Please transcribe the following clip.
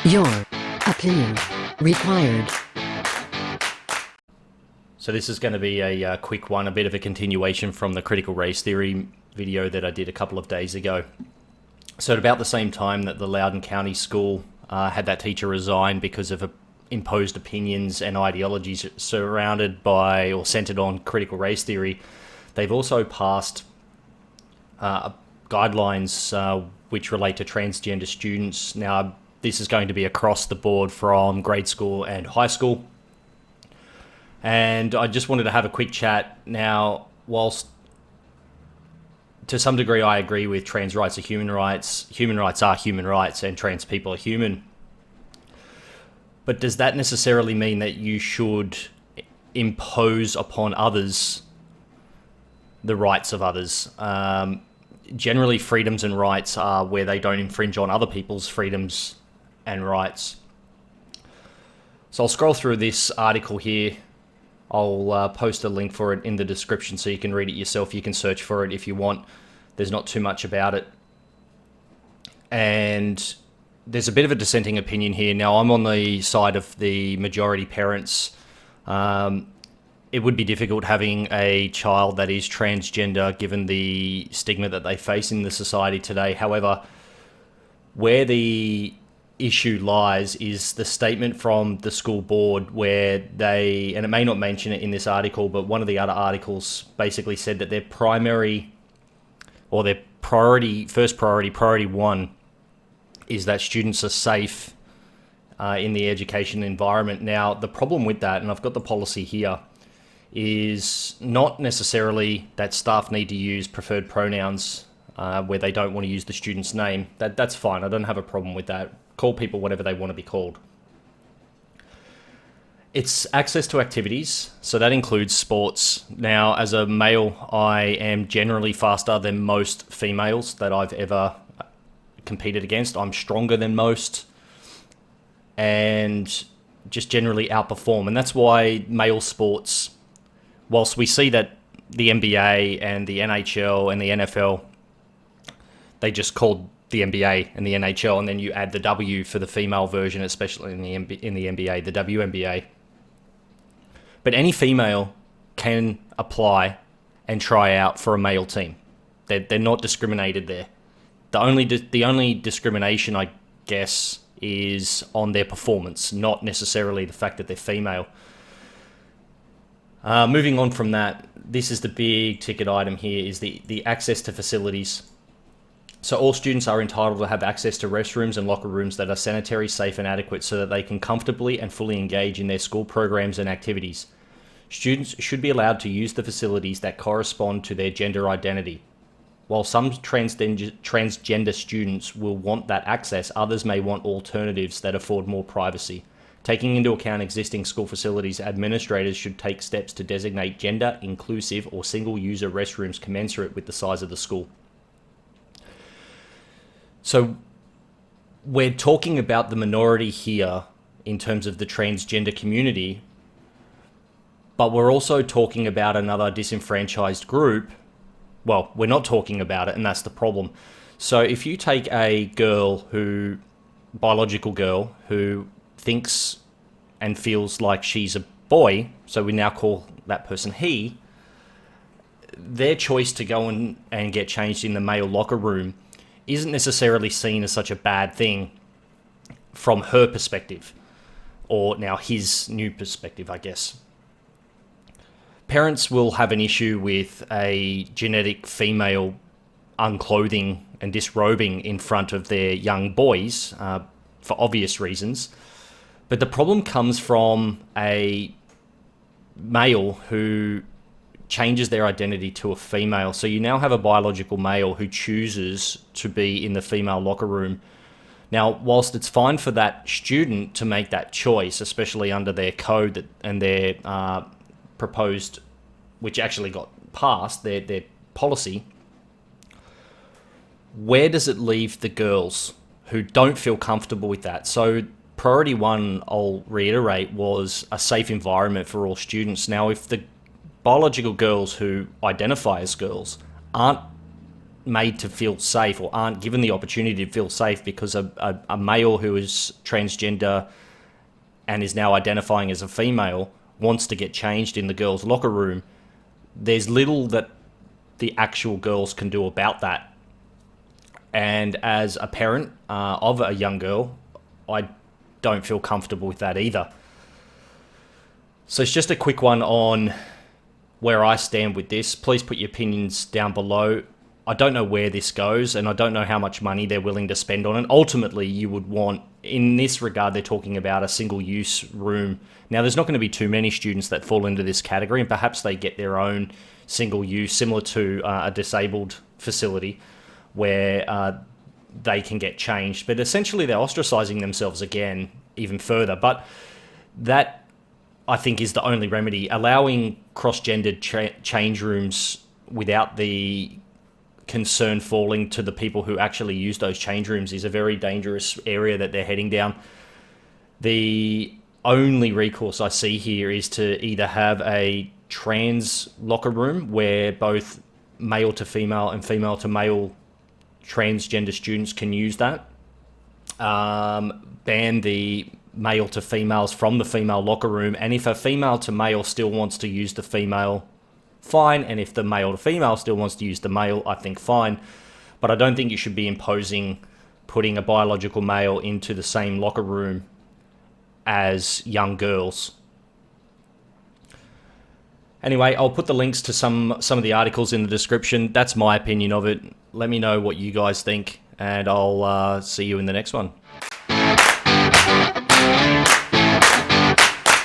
Your opinion required. So this is going to be a quick one, a bit of a continuation from the critical race theory video that I did a couple of days ago. So at about the same time that the Loudoun County school had that teacher resign because of imposed opinions and ideologies surrounded by or centered on critical race theory, they've also passed guidelines which relate to transgender students. Now, this is going to be across the board from grade school and high school. And I just wanted to have a quick chat. Now, whilst to some degree I agree with trans rights are human rights are human rights, and trans people are human. But does that necessarily mean that you should impose upon others the rights of others? Generally, freedoms and rights are where they don't infringe on other people's freedoms and rights. So I'll scroll through this article here. I'll post a link for it in the description so you can read it yourself. You can search for it if you want. There's not too much about it. And there's a bit of a dissenting opinion here. Now, I'm on the side of the majority parents. It would be difficult having a child that is transgender given the stigma that they face in the society today. However, where the issue lies is the statement from the school board where they, and it may not mention it in this article, but one of the other articles basically said that their primary or their priority one is that students are safe in the education environment. Now, the problem with that, and I've got the policy here, is not necessarily that staff need to use preferred pronouns where they don't want to use the student's name. That's fine. I don't have a problem with that. Call people whatever they want to be called. It's access to activities, so that includes sports. Now, as a male, I am generally faster than most females that I've ever competed against. I'm stronger than most and just generally outperform. And that's why male sports, whilst we see that the NBA and the NHL and the NFL, they just called the NBA and the NHL, and then you add the W for the female version, especially in the NBA, the WNBA. But any female can apply and try out for a male team. They're not discriminated there. The only discrimination, I guess, is on their performance, not necessarily the fact that they're female. Moving on from that, this is the big ticket item here, is the access to facilities. So all students are entitled to have access to restrooms and locker rooms that are sanitary, safe, and adequate so that they can comfortably and fully engage in their school programs and activities. Students should be allowed to use the facilities that correspond to their gender identity. While some transgender students will want that access, others may want alternatives that afford more privacy. Taking into account existing school facilities, administrators should take steps to designate gender-inclusive or single-user restrooms commensurate with the size of the school. So we're talking about the minority here in terms of the transgender community, but we're also talking about another disenfranchised group. Well, we're not talking about it, and that's the problem. So if you take a biological girl who thinks and feels like she's a boy, so we now call that person he, their choice to go and get changed in the male locker room isn't necessarily seen as such a bad thing from her perspective, or now his new perspective, I guess. Parents will have an issue with a genetic female unclothing and disrobing in front of their young boys for obvious reasons. But the problem comes from a male who changes their identity to a female. So you now have a biological male who chooses to be in the female locker room. Now, whilst it's fine for that student to make that choice, especially under their code and their proposed, which actually got passed, their policy, where does it leave the girls who don't feel comfortable with that? So priority one, I'll reiterate, was a safe environment for all students. Now, if the biological girls who identify as girls aren't made to feel safe or aren't given the opportunity to feel safe because a male who is transgender and is now identifying as a female wants to get changed in the girls' locker room, there's little that the actual girls can do about that. And as a parent of a young girl, I don't feel comfortable with that either. So it's just a quick one on where I stand with this. Please put your opinions down below. I don't know where this goes, and I don't know how much money they're willing to spend on it. Ultimately, you would want, in this regard, they're talking about a single-use room. Now, there's not going to be too many students that fall into this category, and perhaps they get their own single-use, similar to a disabled facility, where they can get changed. But essentially, they're ostracizing themselves again, even further. But that, I think, is the only remedy. Allowing cross-gendered change rooms without the concern falling to the people who actually use those change rooms is a very dangerous area that they're heading down. The only recourse I see here is to either have a trans locker room where both male to female and female to male transgender students can use that. Ban the male to females from the female locker room, and if a female to male still wants to use the female, fine, and if the male to female still wants to use the male, I think fine. But I don't think you should be imposing putting a biological male into the same locker room as young girls. Anyway, I'll put the links to some of the articles in the description. That's my opinion of it. Let me know what you guys think, and I'll see you in the next one.